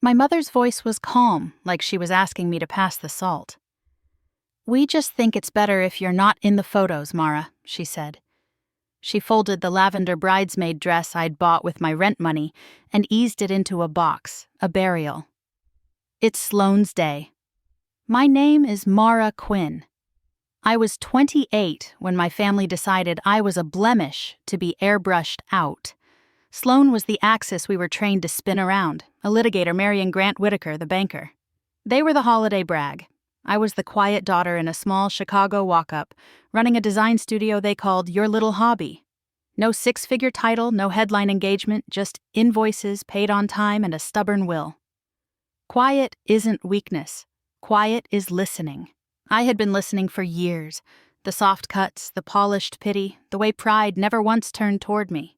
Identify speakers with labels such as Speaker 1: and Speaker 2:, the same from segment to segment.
Speaker 1: My mother's voice was calm, like she was asking me to pass the salt. "We just think it's better if you're not in the photos, Mara," she said. She folded the lavender bridesmaid dress I'd bought with my rent money and eased it into a box, a burial. "It's Sloane's day. My name is Mara Quinn. I was 28 when my family decided I was a blemish to be airbrushed out. Sloane was the axis we were trained to spin around, a litigator marrying Grant Whitaker, the banker. They were the holiday brag. I was the quiet daughter in a small Chicago walk-up, running a design studio they called Your Little Hobby. No six-figure title, no headline engagement, just invoices paid on time and a stubborn will. Quiet isn't weakness. Quiet is listening. I had been listening for years. The soft cuts, the polished pity, the way pride never once turned toward me.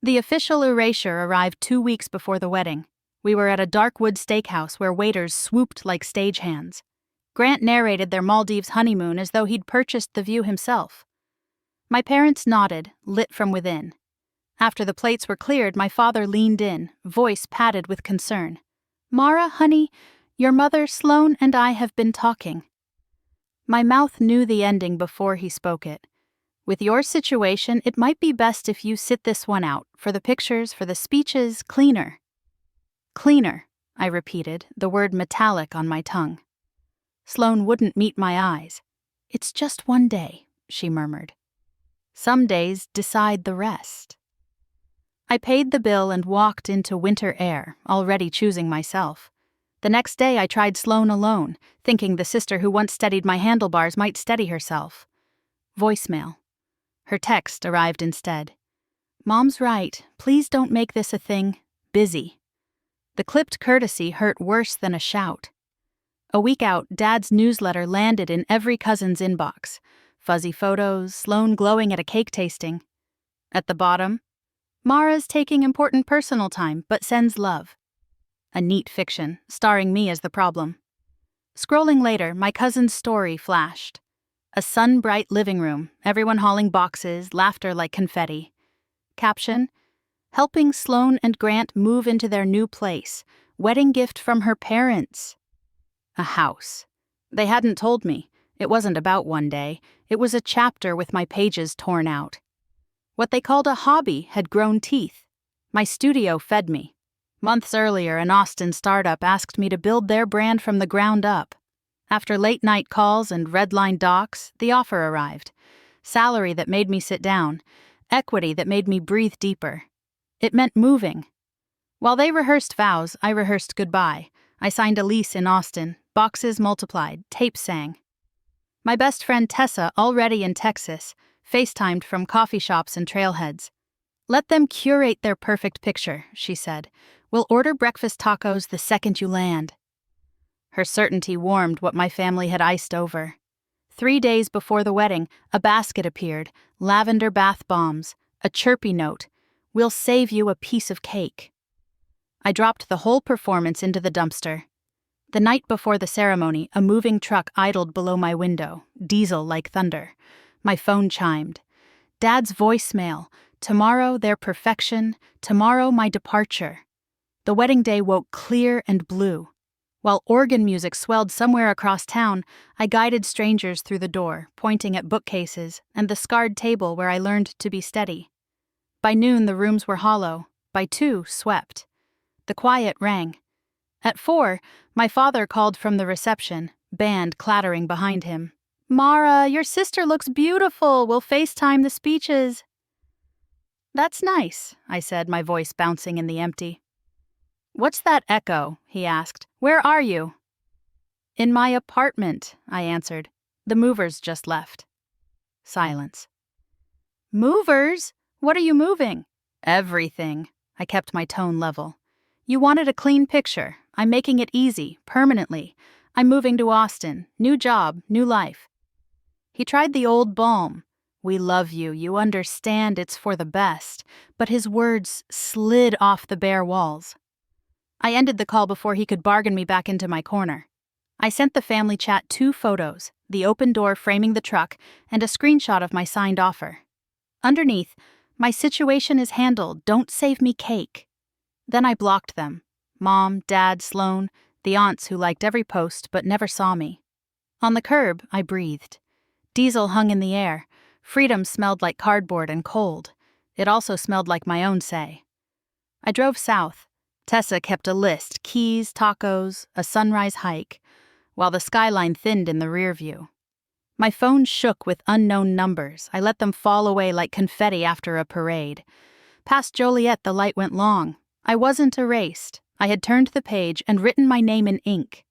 Speaker 1: The official erasure arrived 2 weeks before the wedding. We were at a dark wood steakhouse where waiters swooped like stagehands. Grant narrated their Maldives honeymoon as though he'd purchased the view himself. My parents nodded, lit from within. After the plates were cleared, my father leaned in, voice padded with concern. "Mara, honey, your mother, Sloane, and I have been talking." My mouth knew the ending before he spoke it. "With your situation, it might be best if you sit this one out, for the pictures, for the speeches, cleaner." "Cleaner," I repeated, the word metallic on my tongue. Sloane wouldn't meet my eyes. "It's just one day," she murmured. "Some days decide the rest." I paid the bill and walked into winter air, already choosing myself. The next day I tried Sloane alone, thinking the sister who once steadied my handlebars might steady herself. Voicemail. Her text arrived instead. "Mom's right. Please don't make this a thing. Busy." The clipped courtesy hurt worse than a shout. A week out, Dad's newsletter landed in every cousin's inbox. Fuzzy photos, Sloane glowing at a cake tasting. At the bottom, "Mara's taking important personal time, but sends love." A neat fiction, starring me as the problem. Scrolling later, my cousin's story flashed. A sun-bright living room, everyone hauling boxes, laughter like confetti. Caption: "Helping Sloane and Grant move into their new place. Wedding gift from her parents." A house. They hadn't told me. It wasn't about one day. It was a chapter with my pages torn out. What they called a hobby had grown teeth. My studio fed me. Months earlier, an Austin startup asked me to build their brand from the ground up. After late-night calls and red-line docs, the offer arrived. Salary that made me sit down. Equity that made me breathe deeper. It meant moving. While they rehearsed vows, I rehearsed goodbye. I signed a lease in Austin. Boxes multiplied. Tapes sang. My best friend Tessa, already in Texas, FaceTimed from coffee shops and trailheads. "Let them curate their perfect picture," she said. "We'll order breakfast tacos the second you land." Her certainty warmed what my family had iced over. 3 days before the wedding, a basket appeared, lavender bath bombs, a chirpy note, "We'll save you a piece of cake." I dropped the whole performance into the dumpster. The night before the ceremony, a moving truck idled below my window, diesel like thunder. My phone chimed. Dad's voicemail. Tomorrow their perfection, tomorrow my departure. The wedding day woke clear and blue. While organ music swelled somewhere across town, I guided strangers through the door, pointing at bookcases and the scarred table where I learned to be steady. By noon, the rooms were hollow. By 2, swept. The quiet rang. At 4, my father called from the reception, band clattering behind him. "Mara, your sister looks beautiful. We'll FaceTime the speeches." "That's nice," I said, my voice bouncing in the empty. "What's that echo?" he asked. "Where are you?" "In my apartment," I answered. "The movers just left." Silence. "Movers? What are you moving?" "Everything." I kept my tone level. "You wanted a clean picture. I'm making it easy, permanently. I'm moving to Austin. New job, new life." He tried the old balm. "We love you. You understand it's for the best." But his words slid off the bare walls. I ended the call before he could bargain me back into my corner. I sent the family chat 2 photos, the open door framing the truck, and a screenshot of my signed offer. Underneath, "My situation is handled. Don't save me cake." Then I blocked them. Mom, Dad, Sloan, the aunts who liked every post but never saw me. On the curb, I breathed. Diesel hung in the air. Freedom smelled like cardboard and cold. It also smelled like my own say. I drove south. Tessa kept a list: keys, tacos, a sunrise hike, while the skyline thinned in the rear view. My phone shook with unknown numbers. I let them fall away like confetti after a parade. Past Joliet, the light went long. I wasn't erased. I had turned the page and written my name in ink.